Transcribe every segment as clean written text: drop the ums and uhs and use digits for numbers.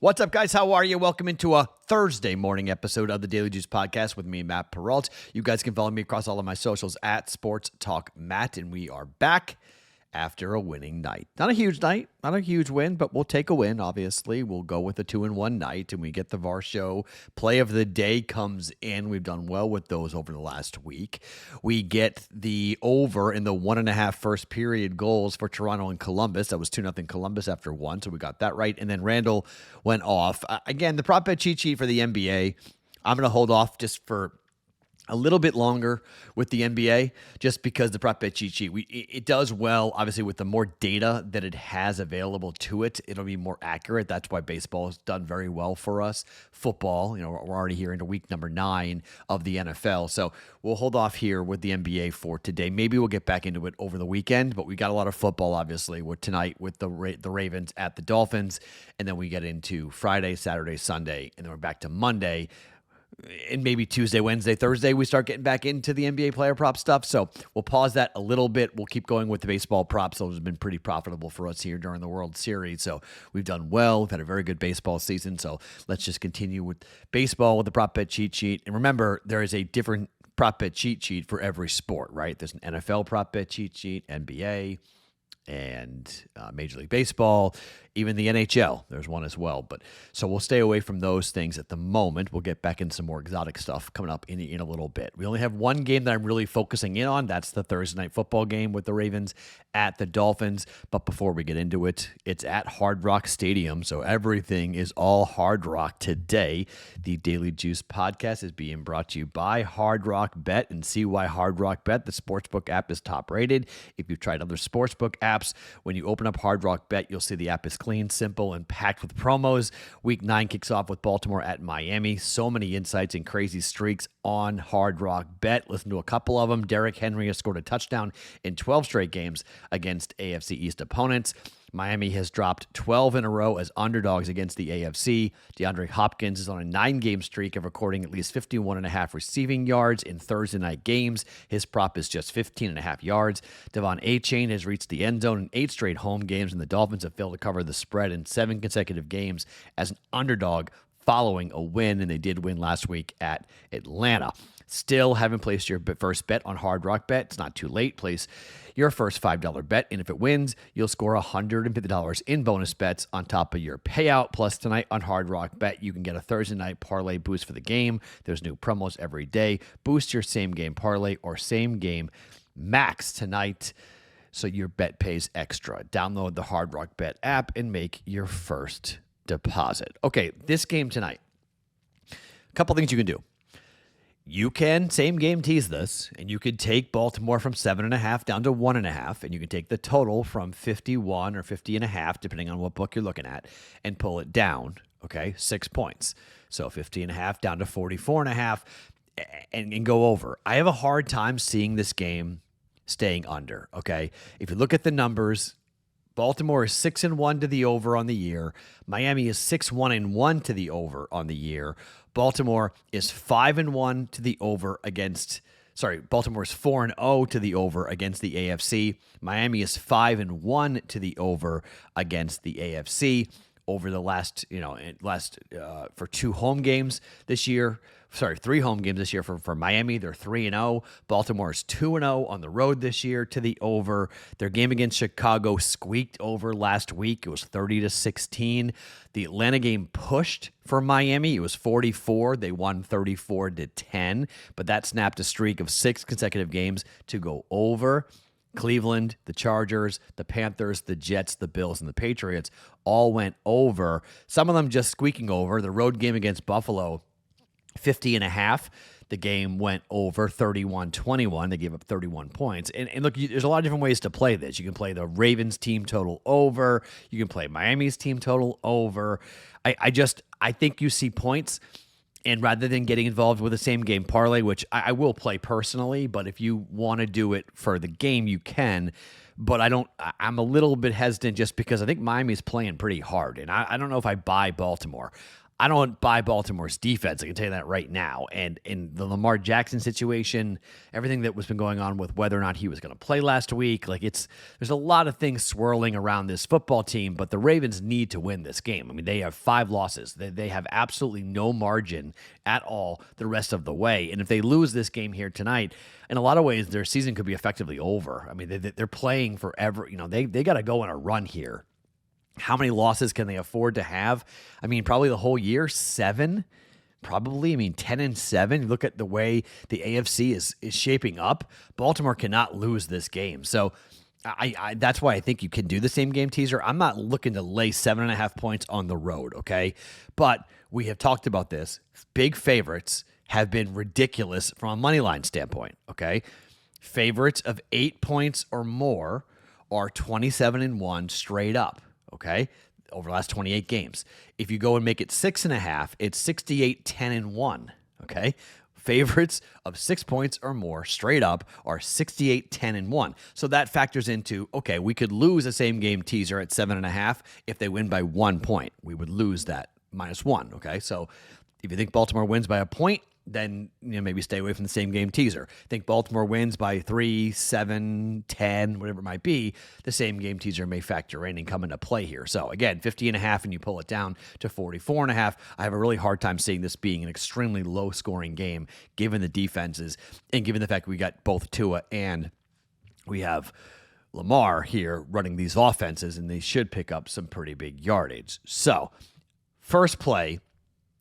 What's up, guys? How are you? Welcome into a Thursday morning episode of the Daily Juice Podcast with me, Matt Perrault. You guys can follow me across all of my socials at Sports Talk Matt, and we are back after a winning night. Not a huge win, but we'll take a win, obviously. We'll go with a 2-1 night, and we get the VAR show. Play of the day comes in. We've done well with those over the last week. We get the over in the 1.5 first period goals for Toronto and Columbus. That was 2-0 Columbus after one, so we got that right. And then Randall went off. Again, the prop bet cheat sheet for the NBA, I'm going to hold off just for a little bit longer with the NBA, just because the prop bet cheat sheet, it does well, obviously, with the more data that it has available to it. It'll be more accurate. That's why baseball has done very well for us. Football, we're already here into week number 9 of the NFL. So we'll hold off here with the NBA for today. Maybe we'll get back into it over the weekend, but we got a lot of football, obviously, with tonight with the Ravens at the Dolphins. And then we get into Friday, Saturday, Sunday, and then we're back to Monday. And maybe Tuesday, Wednesday, Thursday, we start getting back into the NBA player prop stuff. So we'll pause that a little bit. We'll keep going with the baseball props. Those have been pretty profitable for us here during the World Series. So we've done well. We've had a very good baseball season. So let's just continue with baseball with the prop bet cheat sheet. And remember, there is a different prop bet cheat sheet for every sport, right? There's an NFL prop bet cheat sheet, NBA, and Major League Baseball, even the NHL, there's one as well. But so we'll stay away from those things at the moment. We'll get back into some more exotic stuff coming up in a little bit. We only have one game that I'm really focusing in on. That's the Thursday night football game with the Ravens at the Dolphins. But before we get into it, it's at Hard Rock Stadium, so everything is all Hard Rock today. The Daily Juice Podcast is being brought to you by Hard Rock Bet, and see why Hard Rock Bet, the sportsbook app, is top rated. If you've tried other sportsbook apps, when you open up Hard Rock Bet, you'll see the app is clean, simple, and packed with promos. Week 9 kicks off with Baltimore at Miami. So many insights and crazy streaks on Hard Rock Bet. Listen to a couple of them. Derrick Henry has scored a touchdown in 12 straight games against AFC East opponents. Miami has dropped 12 in a row as underdogs against the AFC. DeAndre Hopkins is on a 9-game streak of recording at least 51.5 receiving yards in Thursday night games. His prop is just 15.5 yards. Devon Achane has reached the end zone in 8 straight home games, and the Dolphins have failed to cover the spread in 7 consecutive games as an underdog following a win, and they did win last week at Atlanta. Still haven't placed your first bet on Hard Rock Bet? It's not too late. Place your first $5 bet, and if it wins, you'll score $150 in bonus bets on top of your payout. Plus, tonight on Hard Rock Bet, you can get a Thursday night parlay boost for the game. There's new promos every day. Boost your same game parlay or same game max tonight, so your bet pays extra. Download the Hard Rock Bet app and make your first deposit. Okay, this game tonight. A couple things you can do. You can same game tease this, and you could take Baltimore from 7.5 down to 1.5, and you can take the total from 51 or 50.5, depending on what book you're looking at, and pull it down, okay, 6 points. So 50.5 down to 44.5, and go over. I have a hard time seeing this game staying under, okay? If you look at the numbers, Baltimore is 6-1 to the over on the year. Miami is 6-1-1 to the over on the year. Baltimore is 5-1 to the over against. Baltimore is 4-0 to the over against the AFC. Miami is 5-1 to the over against the AFC over the last for 2 home games this year. 3 home games this year for Miami. They're 3-0. Baltimore is 2-0 on the road this year to the over. Their game against Chicago squeaked over last week. It was 30-16. The Atlanta game pushed for Miami. It was 44. They won 34-10, but that snapped a streak of 6 consecutive games to go over. Cleveland, the Chargers, the Panthers, the Jets, the Bills, and the Patriots all went over. Some of them just squeaking over. The road game against Buffalo, 50.5. The game went over 31-21. They gave up 31 points. And look, there's a lot of different ways to play this. You can play the Ravens team total over. You can play Miami's team total over. I think you see points. And rather than getting involved with a same game parlay, which I will play personally, but if you want to do it for the game, you can. But I'm a little bit hesitant just because I think Miami's playing pretty hard. And I don't know if I buy Baltimore. I don't buy Baltimore's defense. I can tell you that right now. And in the Lamar Jackson situation, everything that was been going on with whether or not he was going to play last week, there's a lot of things swirling around this football team, but the Ravens need to win this game. I mean, they have 5 losses. They have absolutely no margin at all the rest of the way. And if they lose this game here tonight, in a lot of ways, their season could be effectively over. I mean, they're playing forever. They got to go on a run here. How many losses can they afford to have? I mean, probably the whole year, 7, probably. I mean, 10-7. Look at the way the AFC is shaping up. Baltimore cannot lose this game. So I that's why I think you can do the same game teaser. I'm not looking to lay 7.5 points on the road, okay? But we have talked about this. Big favorites have been ridiculous from a money line standpoint, okay? Favorites of 8 points or more are 27-1 straight up. Okay, over the last 28 games. If you go and make it 6.5, it's 68-10-1. Okay, favorites of 6 points or more straight up are 68-10-1. So that factors into, okay, we could lose a same game teaser at 7.5 if they win by 1 point. We would lose that -1. Okay, so if you think Baltimore wins by a point, then maybe stay away from the same game teaser. Think Baltimore wins by 3, 7, 10, whatever it might be, the same game teaser may factor in and come into play here. So again, 50.5 and you pull it down to 44.5. I have a really hard time seeing this being an extremely low scoring game given the defenses and given the fact we got both Tua and we have Lamar here running these offenses, and they should pick up some pretty big yardage. So first play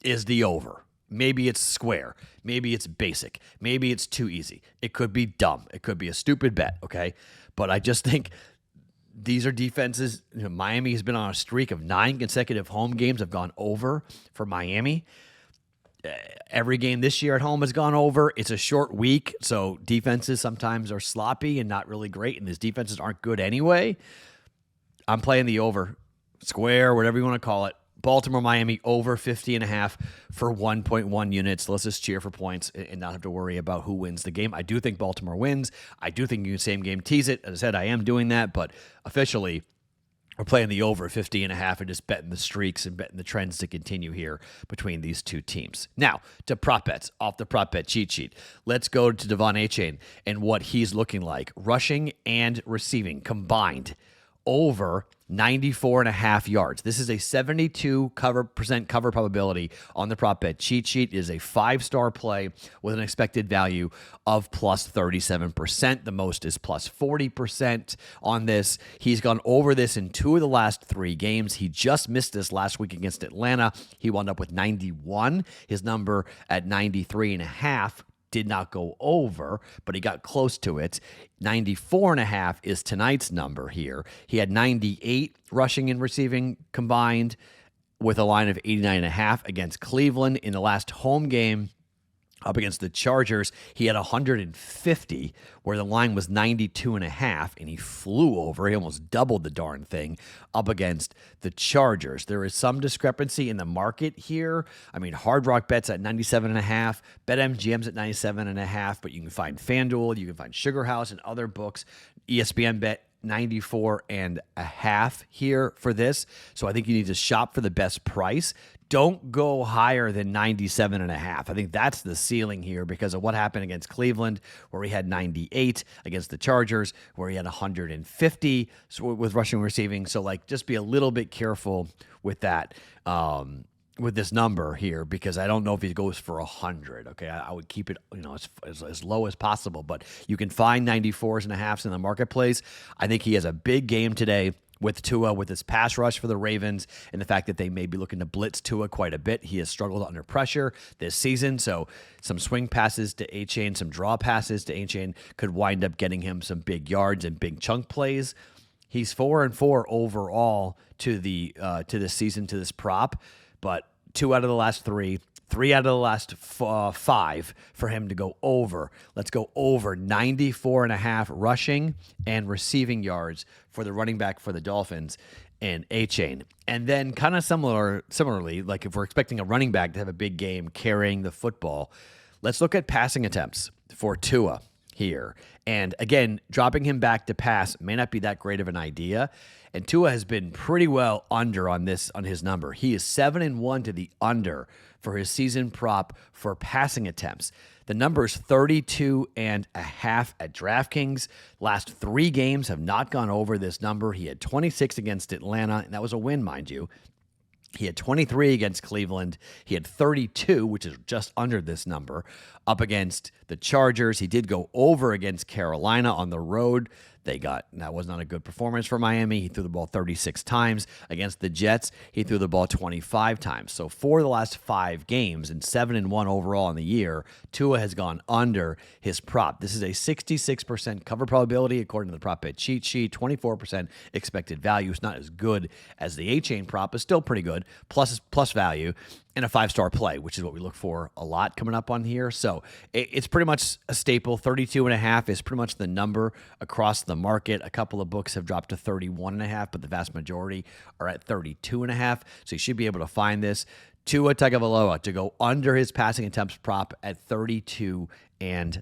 is the over. Maybe it's square. Maybe it's basic. Maybe it's too easy. It could be dumb. It could be a stupid bet, okay? But I just think these are defenses. Miami has been on a streak of 9 consecutive home games have gone over for Miami. Every game this year at home has gone over. It's a short week, so defenses sometimes are sloppy and not really great, and these defenses aren't good anyway. I'm playing the over, square, whatever you want to call it. Baltimore, Miami, over 50.5 for 1.1 units. Let's just cheer for points and not have to worry about who wins the game. I do think Baltimore wins. I do think you can same game tease it. As I said, I am doing that, but officially we're playing the over 50.5 and just betting the streaks and betting the trends to continue here between these two teams. Now, to prop bets, off the prop bet cheat sheet. Let's go to Devon Achane and what he's looking like. Rushing and receiving combined over 94.5 yards. This is a 72% cover probability on the prop bet cheat sheet. It is a 5-star play with an expected value of plus 37%. The most is plus 40% on this. He's gone over this in 2 of the last 3 games. He just missed this last week against Atlanta. He wound up with 91. His number at 93.5 did not go over, but he got close to it. 94.5 is tonight's number here. He had 98 rushing and receiving combined with a line of 89.5 against Cleveland. In the last home game up against the Chargers, he had 150, where the line was 92.5, and he flew over. He almost doubled the darn thing up against the Chargers. There is some discrepancy in the market here. I mean, Hard Rock Bet's at 97.5, BetMGM's at 97.5, but you can find FanDuel, you can find Sugar House and other books. ESPN bet 94.5 here for this. So I think you need to shop for the best price. Don't go higher than 97.5. I think that's the ceiling here because of what happened against Cleveland, where he had 98, against the Chargers, where he had 150 with rushing and receiving. So, just be a little bit careful with that, with this number here, because I don't know if he goes for 100. Okay, I would keep it, as low as possible. But you can find 94s and a halves in the marketplace. I think he has a big game today with Tua, with his pass rush for the Ravens, and the fact that they may be looking to blitz Tua quite a bit. He has struggled under pressure this season, so some swing passes to Achane, some draw passes to Achane could wind up getting him some big yards and big chunk plays. He's 4-4 overall to the season, to this prop, but 2 out of the last 3 out of the last 5 for him to go over. Let's go over 94.5 rushing and receiving yards for the running back for the Dolphins and Achane. And then kind of similarly, if we're expecting a running back to have a big game carrying the football, let's look at passing attempts for Tua. here. And again, dropping him back to pass may not be that great of an idea. And Tua has been pretty well under on his number. He is 7-1 to the under for his season prop for passing attempts. The number is 32.5 at DraftKings. Last 3 games have not gone over this number. He had 26 against Atlanta, and that was a win, mind you. He had 23 against Cleveland. He had 32, which is just under this number, up against the Chargers. He did go over against Carolina on the road. That was not a good performance for Miami. He threw the ball 36 times. Against the Jets, he threw the ball 25 times. So for the last 5 games and 7-1 overall in the year, Tua has gone under his prop. This is a 66% cover probability according to the prop bet cheat sheet. 24% expected value. It's not as good as the A-Chain prop, but still pretty good. Plus value. And a 5-star play, which is what we look for a lot coming up on here. So it's pretty much a staple. 32.5 is pretty much the number across the market. A couple of books have dropped to 31.5, but the vast majority are at 32.5. So you should be able to find this. Tua Tagovailoa to go under his passing attempts prop at 32.5.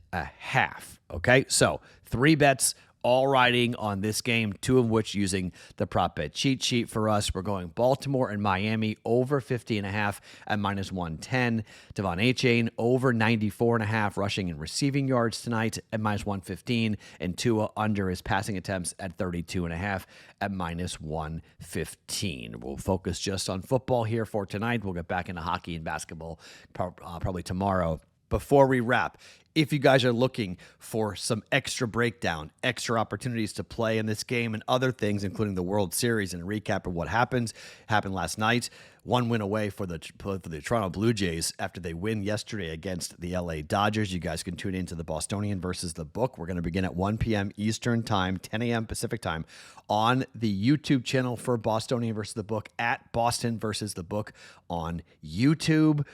Okay, so 3 bets all riding on this game, 2 of which using the prop bet cheat sheet for us. We're going Baltimore and Miami over 50.5 at -110. Devon Achane over 94.5 rushing and receiving yards tonight at -115. And Tua under his passing attempts at 32.5 at -115. We'll focus just on football here for tonight. We'll get back into hockey and basketball probably tomorrow. Before we wrap, if you guys are looking for some extra breakdown, extra opportunities to play in this game and other things, including the World Series and a recap of what happened last night, 1 win away for the Toronto Blue Jays after they win yesterday against the LA Dodgers. You guys can tune into the Bostonian versus the Book. We're going to begin at 1 p.m. Eastern Time, 10 a.m. Pacific Time on the YouTube channel for Bostonian versus the Book at Boston versus the Book on YouTube.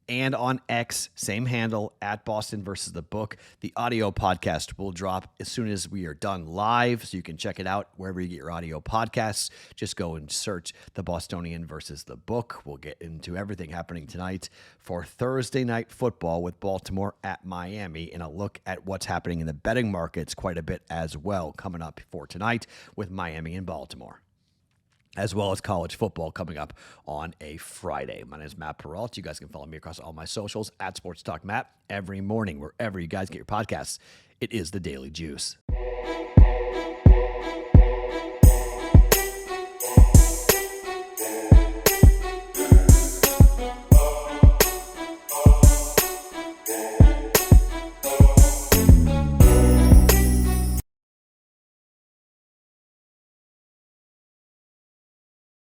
And on X, same handle, at Boston versus the Book. The audio podcast will drop as soon as we are done live, so you can check it out wherever you get your audio podcasts. Just go and search the Bostonian versus the Book. We'll get into everything happening tonight for Thursday night football with Baltimore at Miami, and a look at what's happening in the betting markets quite a bit as well coming up for tonight with Miami and Baltimore, as well as college football coming up on a Friday. My name is Matt Perrault. You guys can follow me across all my socials at Sports Talk Matt every morning, wherever you guys get your podcasts. It is the Daily Juice.